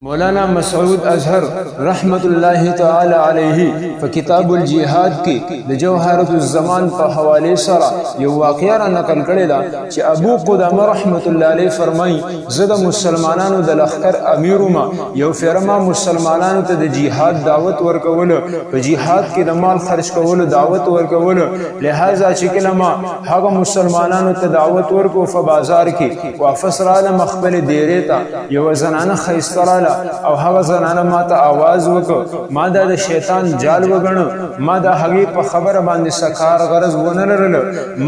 مولانا مسعود اظہر رحمت اللہ تعالی علیہ فکتاب الجہاد کی د جوہرۃ الزمان په حوالے سره یو واقعہ را نقل کړی دا چې ابو قدامه رحمت الله علیه فرمای زه د مسلمانانو د لخر امیر ما یو فرما مسلمانانو ته د جهاد دعوت ورکول په جهاد کې د مال خرج کول دعوت ورکول لہذا چې کلمه هغه مسلمانانو ته دعوت ورکو په بازار کې واپس را مخبل دیره تا یو زنانه خیستراله او هغه زنانه ماته आवाज وکړ ما د شیطان جال وګڼ ما د هغه په خبره باندې سکار غرض ونه لرل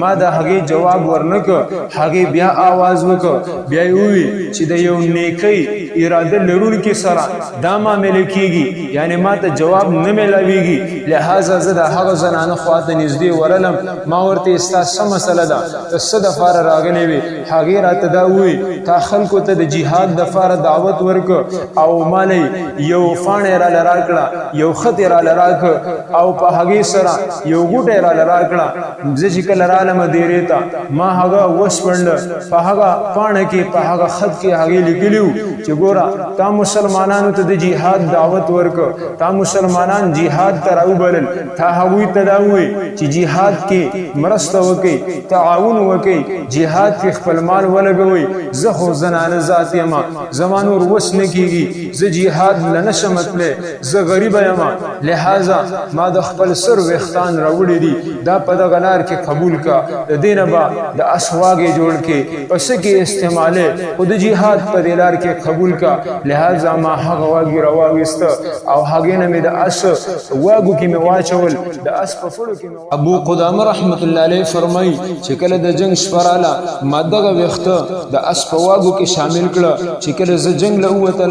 ما د هغه جواب ورنک هغه بیا आवाज وکړ بیا وی چې د یو نیکی اراده لرونکي سره دا معاملې کیږي یعنی ما ته جواب نه ملاويږي لہذا زه د هغه زنانه خواته نږدې ورلم ما ورته استاسه مسله ده ته صد فار راغلی وي هغه راته دا وی تا خلکو ته د جهاد د فار دعوت ورک او مالی یو فانه را لراکړه یو خط را لراک او په هغه سره یو ګوټه را لراکړه ځکه کله را لم دیره تا ما هغه وسپړل په هغه فانه کې په هغه خط کې هغه لیکلیو چې ګوره تا مسلمانانو ته د جهاد دعوت ورک تا مسلمانان جهاد ته راوبلل تا هغوی ته دا وی چې جهاد کې مرسته وکي تعاون وکي جهاد کې خپل مال ولګوي زه خو زنانه ذات یم زمانو روس نه کیږي زه جهاد لنشم تله زه غریب یم لہذا ما د خپل سر وختان راوړي دي دا په دغه لار کې قبول کا د دینه با د اسواګې جوړ کې پس کې استعماله خود جهاد په دلار کې قبول کا لہذا ما هغه واګي راوېست او هغه نه مې د اس واګو کې مې واچول د اس په فړو کې ابو قدامه رحمت الله علیه فرمای چې کله د جنگ شپراله ما دغه وخت د اس په واګو کې شامل کړه چې کله ز جنگ له وته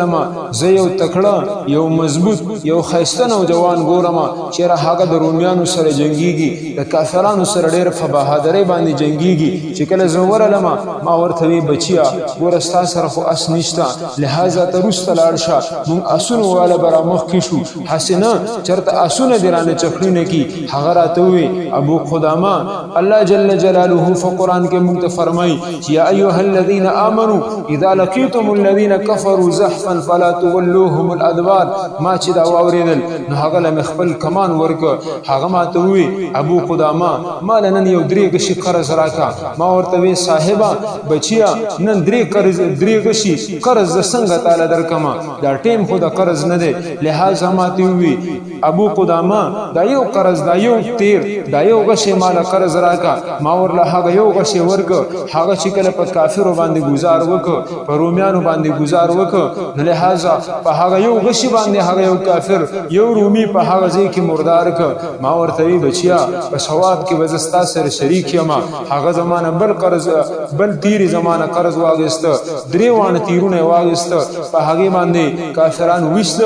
زه یو تکړه یو مضبوط یو خیسته نوجوان ګورم چې هغه د رومیانو سره جنگيږي د کافرانو سره ډېر په بهادرۍ باندې جنگيږي چې کله زه ورلم ما ورته وی بچیا ګور ستا سره خو اس نشته لہذا ته روسته لاړ شه مونږ اسونو والا برامخ کې شو حسنه چرته اسونه درانه چخلونه کی هغه راته وی ابو قدامه الله جل جلاله په قران کې مونږ ته فرمای چې یا ایها الذين امنوا اذا لقيتم الذين كفروا زحفا فلا تولوهم الادبار ما چې دا واوریدل نو هغه له خپل کمان ورک هغه ماته وی ابو قدامه مال نن یو درې غشي قرض راکا ما ورته وی صاحبہ بچیا نن درې غشي قرض څنګه تعالی درکما دا ټیم خو دا قرض نه دی لہذا ماته وی ابو قدامه دا یو قرض دا یو تیر دا یو غشي مال قرض راکا ما ورله هغه یو غشي ورک هغه چې کله په کافرو باندې گزار وک په رومیانو باندې گزار وک لہذا په هغه یو غشي باندې هغه یو کافر یو رومي په هغه ځای کې مردار ک ما ورته وی بچیا په ثواب کې وزستا سره شریک یم هغه زمانه بل قرض بل تیر زمانه قرض واغست دریوان تیرونه واغست په هغه باندې کافرانو وښت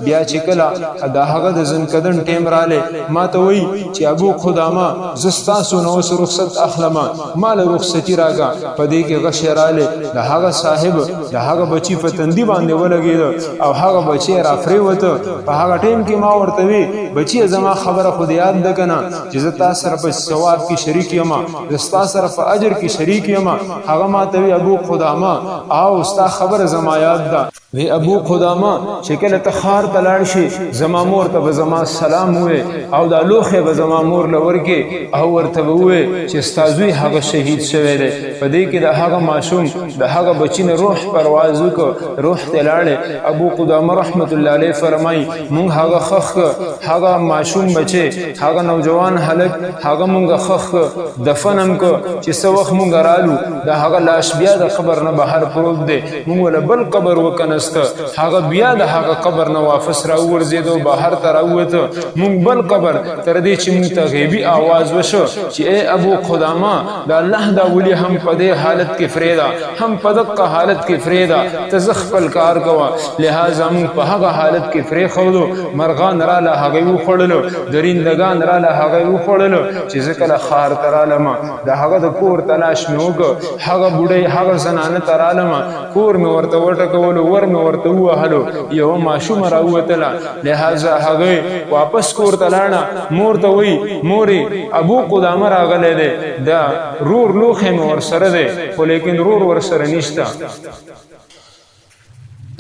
بیا چې کله دا هغه د زنکدن ټیم رااله ما ته وی چې ابو قدامه زستا سونو رخصت اخلمه مال رخصتی راګه په دې کې غشی رااله دا هغه صاحب دا هغه بچی په تندی باندې ولګید او هغه بچی را فریوته په هغه ټیم کې ما ورته وی بچی زما خبره خو یاد ده کنه چې زه تاسو سره په ثواب کې شریک یم زه تاسو سره په اجر کې شریک یم هغه ما ته وی ابو قدامه او ستا خبره زما یاد ده وی ابو قدامه چې کله ته خار تلاړ شي زما مور ته به زما سلام وې او دا لوخه به زما مور لور کې او ورته وې چې استازوی هغه شهید شوی دی په دې کې د هغه معصوم د هغه بچی نه روح پرواز وکړ روح تلاړ ابو قدامه رحمت الله علیه فرمای مونږ هغه خخ هغه معصوم بچي هغه نوجوان هلک هغه مونږ خخ دفنم کو چې څو وخت مونږ رالو دا هغه لاش بیا د قبر نه بهر پروت دی مونږ ول بل قبر وکنست هغه بیا د هغه قبر نه واپس راورزیدو بهر ته راوته مونږ بل قبر تر دې چې مونږ ته غیبی आवाज وشو چې اے ابو قدامه دا الله دا ولی هم په دې حالت کې فریدا هم په دغه حالت کې فریدا تزخفل کار کوا لہذا مونږ په هغه حالت کې فری خولو مرغان را له هغه وخړلو درندگان را له هغه وخړلو چې ځکه خار ترالما دا هغه د کور تلاش مې وکړ هغه بوډۍ هغه زنانه ترالما کور مې ورته وټکول ور مې ورته وهلو یو ماشوم راوتله لہذا هغه واپس کور تلاړه مور ته وی موري ابو قدامه راغله ده دا رور لوخه مې ور سره ده خو لیکن رور ور سره نشته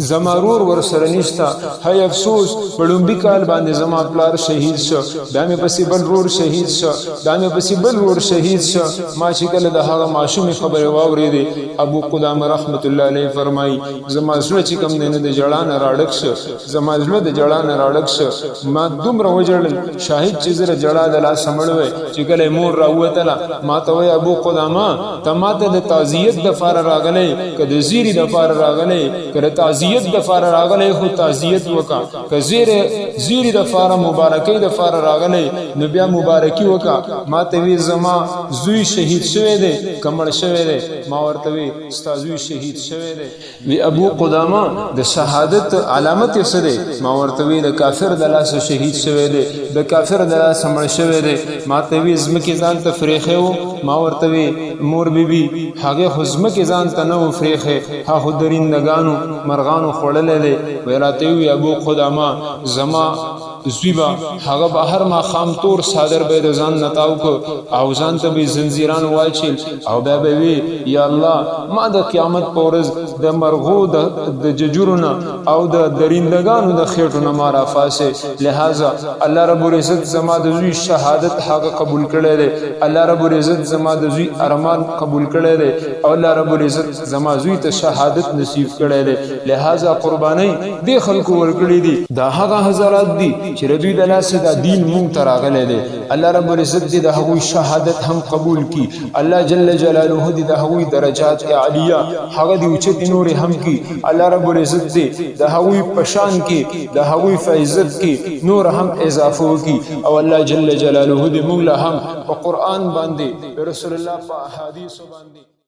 زمارور ور سره نشتا هي افسوس پړومبي کال باندې زما پلار شهید شو بیا مې پسې بل رور شهید شو بیا مې پسې بل رور شهید شو ما چې کله د هغه ماشوم خبره واورېدې ابو قدامه رحمت الله علیه فرمایي زما زړه چې کوم نه د جړان راډک شو زما زړه د جړان راډک شو ما دومره وجړل شاهد چې زره جړا د لاس سمړوي چې کله مور راوتله ما ته وای ابو قدامه ته ماته د تعزیت د فار راغلې که د زیری د فار راغلې که د تعزیت د فار راغلې خو تعزیت وکا که زیری د فار مبارکۍ د فار راغلې نو بیا مبارکي وکا ما ته وی زما زوی شهید شوی دی کمړ شوی دی ما ورته وی ستا زوی شهید شوی دی وی ابو قدامه د شهادت علامت یې څه دی ما ورته وی د کافر د لاس شهید شوی دی د کافر د لاس مړ شوی دی ما ته وی زمکه ځان ته فریخه و ما ورته وی مور بیبي هغه خزمکه ځان ته نو فریخه ها درندگانو مرغانو خړلې دی ویراته وی ابو قدامه زما زویبا هغه بهر ما خام تور صادر به رضان نتاو کو او ځان ته به زنجیران واچیل او بیا به وی یا الله ما د قیامت پورز د مرغو د ججورنا او د درندگانو د خېټونو ما را فاسه لہذا الله رب العزت زما د زوی شهادت هغه قبول کړي دی الله رب العزت زما د زوی ارمان قبول کړي دی او الله رب العزت زما زوی ته شهادت نصیب کړي دی لہذا قرباني دی خلکو ورکړي دي دا هغه حضرات دي چې دوی د لاسه د دین مونږ ته راغلی دی الله رب العزت دې د هغوی شهادت هم قبول کی الله جل جلاله دې د هغوی درجات عالیه هغه دې اوچتې نورې هم کی الله رب العزت دې د هغوی پشان کې د هغوی فعزت کې نور هم اضافه وکي او الله جل جلاله دې مونږ له هم په قرآن باندې رسول الله په احادیث باندې